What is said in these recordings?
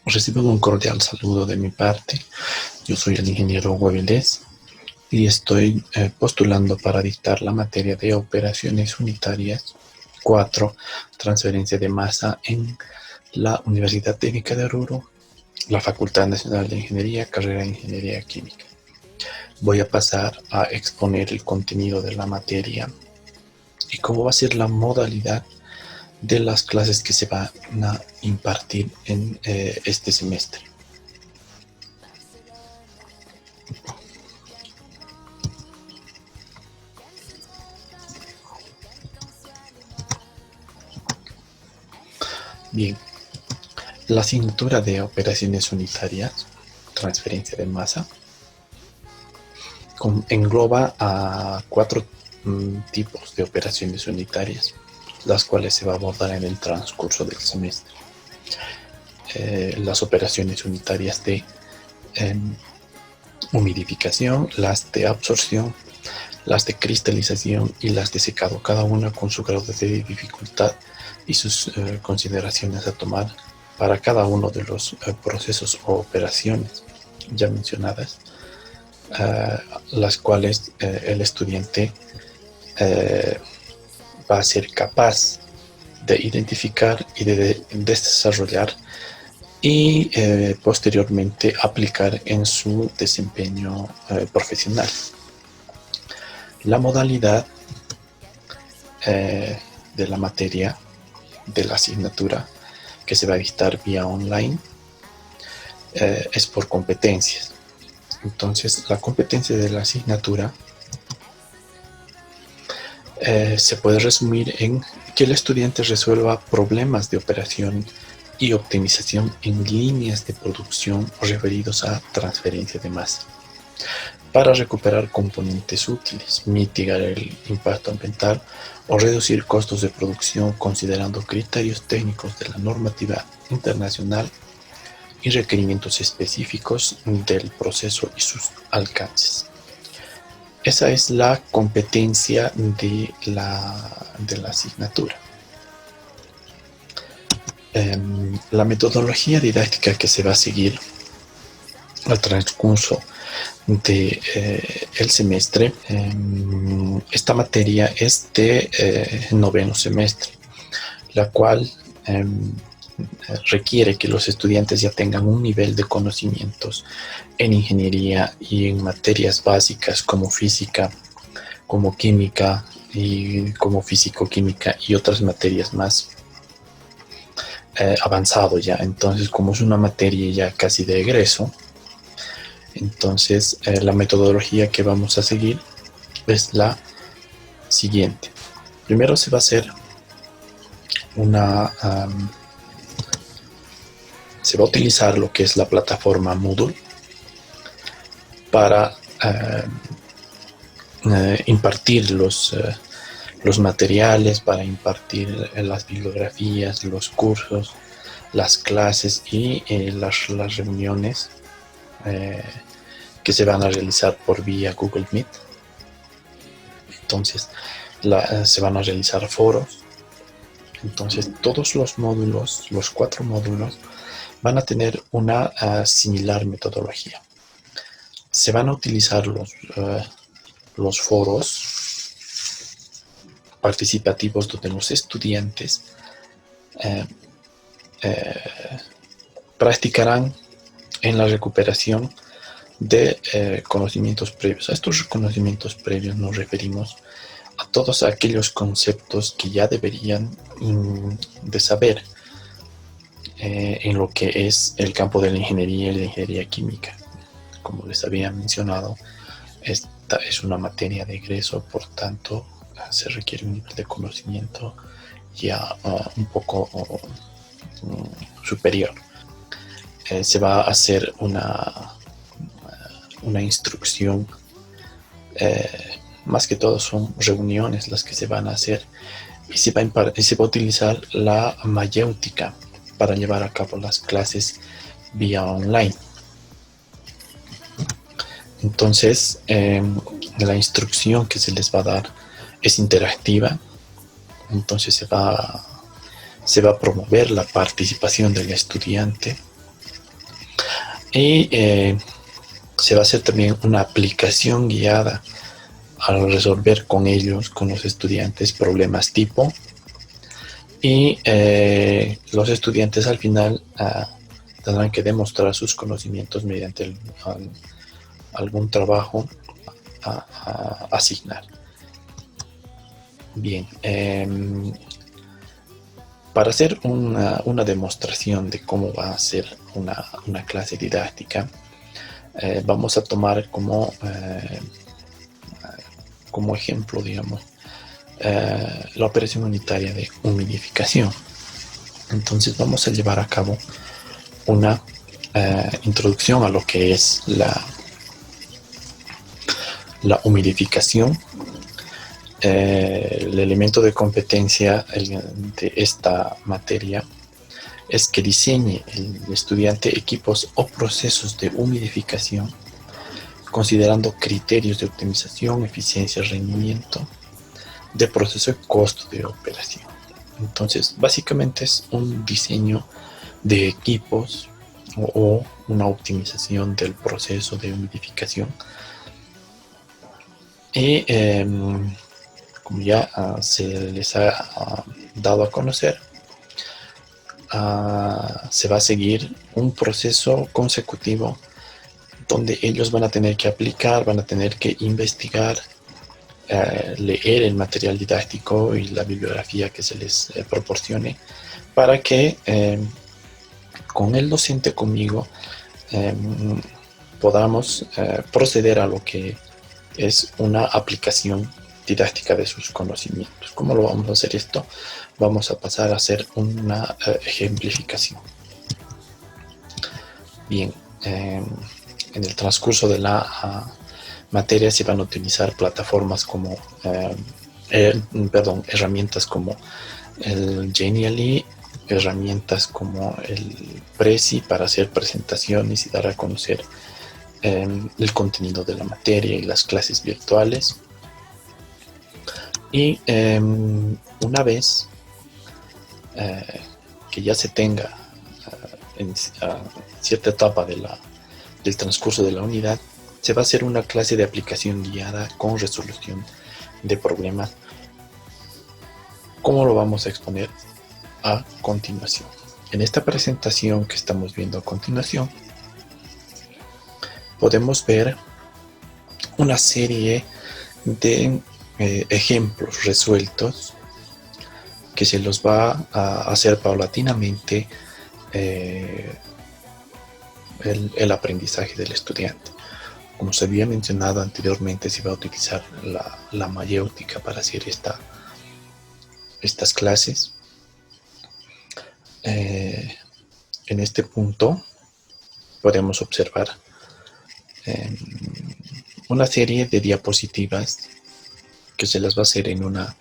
Reciban un cordial saludo de mi parte. Yo soy el ingeniero Guavilés y estoy postulando para dictar la materia de operaciones unitarias 4, transferencia de masa en la Universidad Técnica de Oruro, la Facultad Nacional de Ingeniería, carrera de Ingeniería Química. Voy a pasar a exponer el contenido de la materia y cómo va a ser la modalidad de las clases que se van a impartir en este semestre. Bien, la asignatura de operaciones unitarias, transferencia de masa, engloba a 4 tipos de operaciones unitarias, las cuales se va a abordar en el transcurso del semestre. Las operaciones unitarias de humidificación, las de absorción, las de cristalización y las de secado, cada una con su grado de dificultad y sus consideraciones a tomar para cada uno de los procesos o operaciones ya mencionadas, las cuales el estudiante va a ser capaz de identificar y de desarrollar y posteriormente aplicar en su desempeño profesional. La modalidad de la materia, de la asignatura que se va a dictar vía online, es por competencias. Entonces, la competencia de la asignatura se puede resumir en que el estudiante resuelva problemas de operación y optimización en líneas de producción referidos a transferencia de masa, para recuperar componentes útiles, mitigar el impacto ambiental o reducir costos de producción considerando criterios técnicos de la normativa internacional y requerimientos específicos del proceso y sus alcances. Esa es la competencia de la asignatura. La metodología didáctica que se va a seguir al transcurso de el semestre, esta materia es de noveno semestre, la cual requiere que los estudiantes ya tengan un nivel de conocimientos en ingeniería y en materias básicas como física, como química y como físico-química y otras materias más avanzado ya. Entonces, como es una materia ya casi de egreso, entonces la metodología que vamos a seguir es la siguiente. Primero se va a hacer se va a utilizar lo que es la plataforma Moodle para impartir los materiales, para impartir las bibliografías, los cursos, las clases y las reuniones que se van a realizar por vía Google Meet. Entonces se van a realizar foros. Entonces todos los módulos, los 4 módulos, van a tener una similar metodología. Se van a utilizar los foros participativos donde los estudiantes practicarán en la recuperación de conocimientos previos. A estos conocimientos previos nos referimos a todos aquellos conceptos que ya deberían de saber en lo que es el campo de la ingeniería y la ingeniería química. Como les había mencionado, esta es una materia de egreso, por tanto se requiere un nivel de conocimiento ya un poco superior. Se va a hacer una instrucción, más que todo son reuniones las que se van a hacer, y se va a utilizar la mayéutica para llevar a cabo las clases vía online. Entonces, la instrucción que se les va a dar es interactiva. Entonces se va a promover la participación del estudiante Y se va a hacer también una aplicación guiada al resolver con ellos, con los estudiantes, problemas tipo. Y los estudiantes al final tendrán que demostrar sus conocimientos mediante algún trabajo a asignar. Bien, para hacer una demostración de cómo va a ser una clase didáctica, vamos a tomar como ejemplo, digamos, la operación unitaria de humidificación. Entonces vamos a llevar a cabo una introducción a lo que es la humidificación. El elemento de competencia de esta materia es que diseñe el estudiante equipos o procesos de humidificación considerando criterios de optimización, eficiencia, rendimiento de proceso y costo de operación. Entonces, básicamente es un diseño de equipos o una optimización del proceso de humidificación. Y como ya se les ha dado a conocer, se va a seguir un proceso consecutivo donde ellos van a tener que aplicar, van a tener que investigar, leer el material didáctico y la bibliografía que se les proporcione para que con el docente conmigo podamos proceder a lo que es una aplicación didáctica de sus conocimientos. ¿Cómo lo vamos a hacer esto? Vamos a pasar a hacer una ejemplificación. Bien, en el transcurso de la materia se van a utilizar plataformas como, herramientas como el Genially, herramientas como el Prezi para hacer presentaciones y dar a conocer el contenido de la materia y las clases virtuales. Y una vez que ya se tenga en cierta etapa del transcurso de la unidad, se va a hacer una clase de aplicación guiada con resolución de problemas. ¿Cómo lo vamos a exponer a continuación? En esta presentación que estamos viendo a continuación, podemos ver una serie de ejemplos resueltos que se los va a hacer paulatinamente el aprendizaje del estudiante. Como se había mencionado anteriormente, se va a utilizar la mayéutica para hacer estas clases. En este punto podemos observar una serie de diapositivas que se las va a hacer en una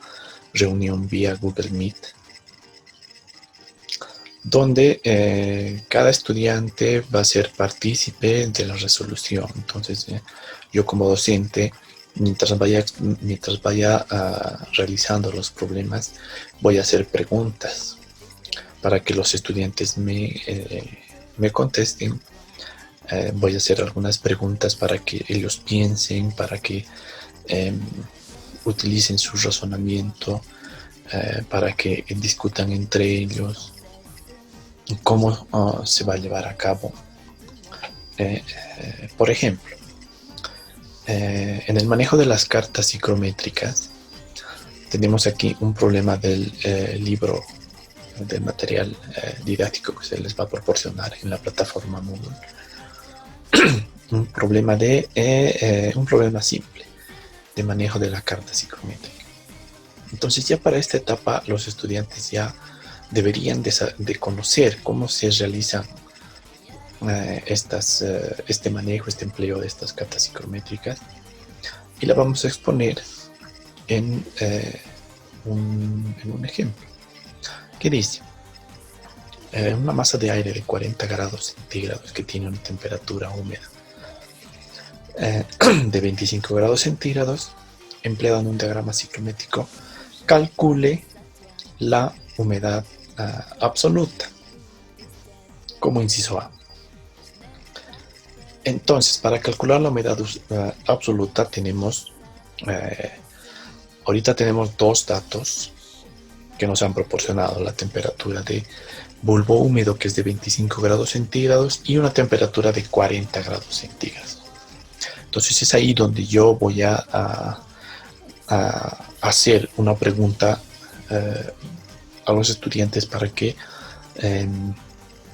reunión vía Google Meet, donde cada estudiante va a ser partícipe de la resolución. Entonces, yo como docente, mientras vaya realizando los problemas, voy a hacer preguntas para que los estudiantes me contesten. Voy a hacer algunas preguntas para que ellos piensen, para que utilicen su razonamiento, para que discutan entre ellos cómo se va a llevar a cabo. Por ejemplo, en el manejo de las cartas psicométricas, tenemos aquí un problema del libro, del material didáctico que se les va a proporcionar en la plataforma Moodle. un problema simple de manejo de la carta psicométrica. Entonces, ya para esta etapa, los estudiantes ya deberían de conocer cómo se realiza este manejo, este empleo de estas cartas psicométricas, y la vamos a exponer en un ejemplo que dice: una masa de aire de 40 grados centígrados que tiene una temperatura húmeda de 25 grados centígrados, empleado en un diagrama psicométrico, calcule la humedad absoluta como inciso A. Entonces, para calcular la humedad absoluta ahorita tenemos dos datos que nos han proporcionado: la temperatura de bulbo húmedo, que es de 25 grados centígrados, y una temperatura de 40 grados centígrados. Entonces es ahí donde yo voy a hacer una pregunta a los estudiantes para que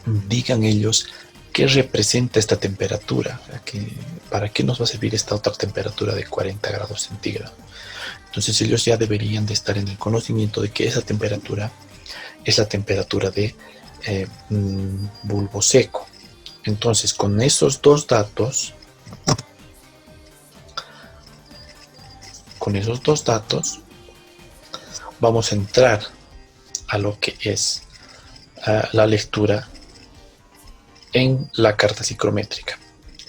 digan ellos qué representa esta temperatura, para qué nos va a servir esta otra temperatura de 40 grados centígrados. Entonces ellos ya deberían de estar en el conocimiento de que esa temperatura es la temperatura de bulbo seco. Entonces, con esos dos datos, vamos a entrar a lo que es la lectura en la carta psicométrica.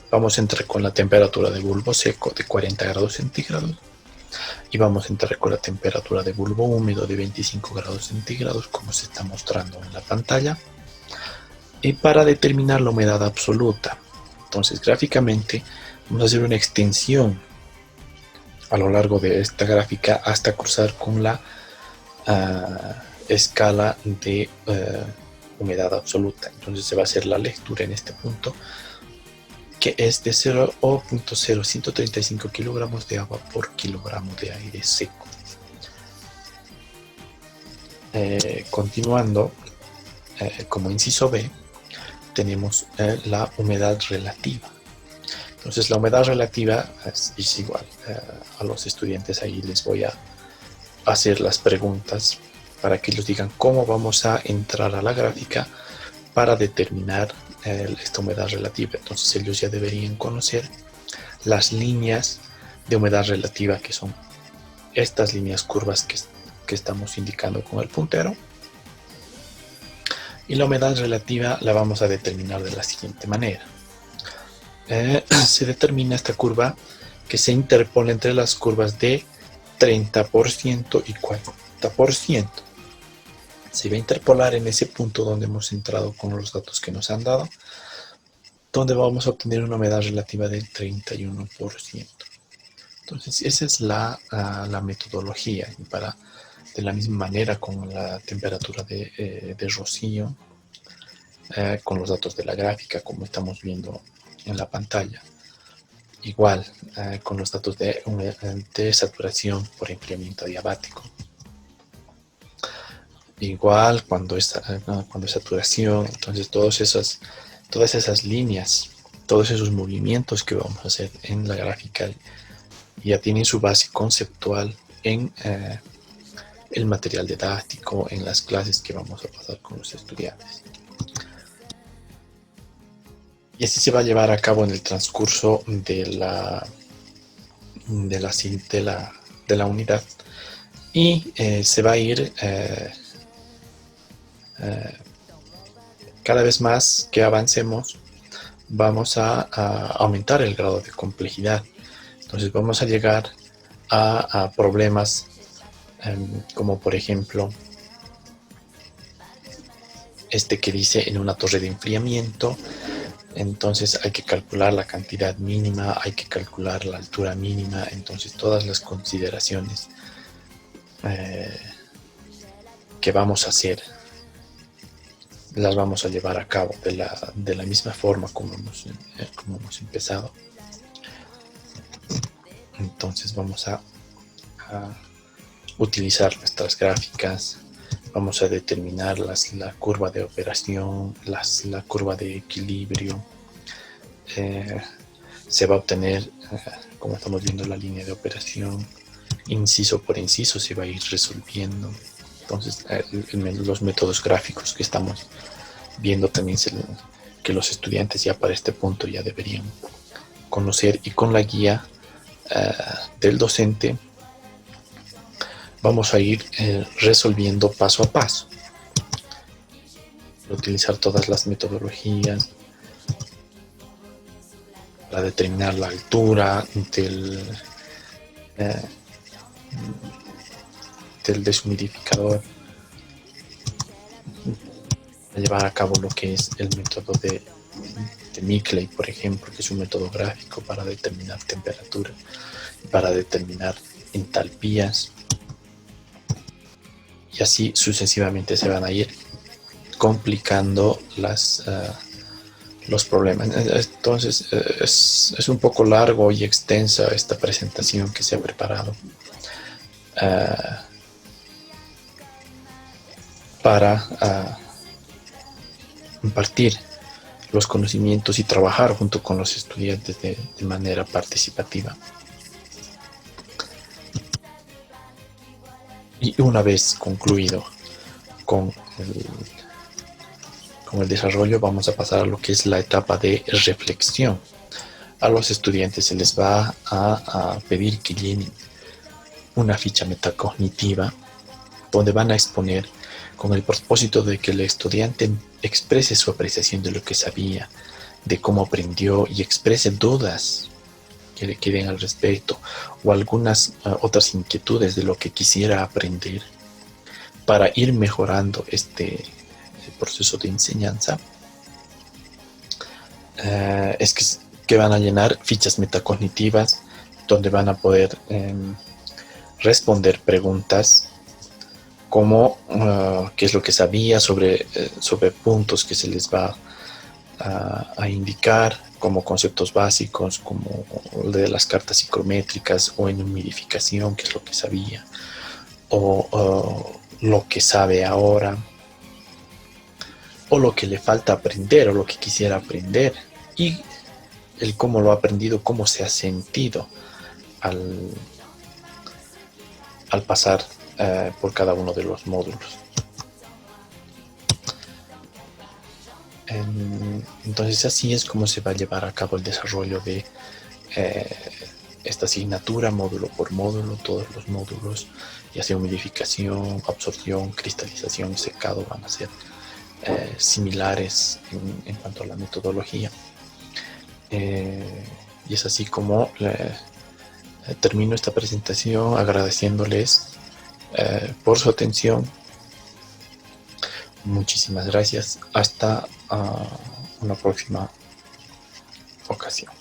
Vamos a entrar con la temperatura de bulbo seco de 40 grados centígrados y vamos a entrar con la temperatura de bulbo húmedo de 25 grados centígrados, como se está mostrando en la pantalla, y para determinar la humedad absoluta. Entonces, gráficamente vamos a hacer una extensión a lo largo de esta gráfica hasta cruzar con la escala de humedad absoluta. Entonces se va a hacer la lectura en este punto, que es de 0.0135 kilogramos de agua por kilogramo de aire seco. Continuando, como inciso B, tenemos la humedad relativa. Entonces la humedad relativa es igual. A los estudiantes ahí les voy a hacer las preguntas para que ellos digan cómo vamos a entrar a la gráfica para determinar esta humedad relativa. Entonces ellos ya deberían conocer las líneas de humedad relativa, que son estas líneas curvas que estamos indicando con el puntero. Y la humedad relativa la vamos a determinar de la siguiente manera. Se determina esta curva que se interpone entre las curvas de 30% y 40%. Se va a interpolar en ese punto donde hemos entrado con los datos que nos han dado, donde vamos a obtener una humedad relativa del 31%. Entonces esa es la metodología. Y de la misma manera con la temperatura de rocío, con los datos de la gráfica, como estamos viendo en la pantalla. Igual con los datos de saturación por enfriamiento adiabático. Igual cuando es saturación. Entonces todas esas líneas, todos esos movimientos que vamos a hacer en la gráfica ya tienen su base conceptual en el material didáctico, en las clases que vamos a pasar con los estudiantes. Y así se va a llevar a cabo en el transcurso de la unidad. Y se va a ir cada vez más que avancemos, vamos a aumentar el grado de complejidad. Entonces vamos a llegar a problemas como por ejemplo este que dice: en una torre de enfriamiento, entonces hay que calcular la cantidad mínima, hay que calcular la altura mínima. Entonces todas las consideraciones que vamos a hacer las vamos a llevar a cabo de la misma forma como hemos empezado. Entonces vamos a utilizar nuestras gráficas, vamos a determinar la curva de operación, la curva de equilibrio. Se va a obtener, como estamos viendo, la línea de operación, inciso por inciso se va a ir resolviendo. Entonces los métodos gráficos que estamos viendo también que los estudiantes ya para este punto ya deberían conocer, y con la guía del docente vamos a ir resolviendo paso a paso, utilizar todas las metodologías para determinar la altura del deshumidificador, a llevar a cabo lo que es el método de Micley, por ejemplo, que es un método gráfico para determinar temperatura, para determinar entalpías, y así sucesivamente se van a ir complicando los problemas. Entonces es un poco largo y extensa esta presentación que se ha preparado para impartir los conocimientos y trabajar junto con los estudiantes de manera participativa. Y una vez concluido con el desarrollo, vamos a pasar a lo que es la etapa de reflexión. A los estudiantes se les va a pedir que llenen una ficha metacognitiva donde van a exponer con el propósito de que el estudiante exprese su apreciación de lo que sabía, de cómo aprendió y exprese dudas que le queden al respecto o algunas otras inquietudes de lo que quisiera aprender para ir mejorando este proceso de enseñanza. Es que van a llenar fichas metacognitivas donde van a poder responder preguntas como qué es lo que sabía sobre puntos que se les va a indicar, como conceptos básicos, como de las cartas psicométricas o en humidificación, qué es lo que sabía, o lo que sabe ahora, o lo que le falta aprender, o lo que quisiera aprender, y el cómo lo ha aprendido, cómo se ha sentido al pasar por cada uno de los módulos. Entonces así es como se va a llevar a cabo el desarrollo de esta asignatura, módulo por módulo. Todos los módulos, ya sea humidificación, absorción, cristalización, secado, van a ser similares en cuanto a la metodología. Y es así como termino esta presentación agradeciéndoles por su atención. Muchísimas gracias. Hasta una próxima ocasión.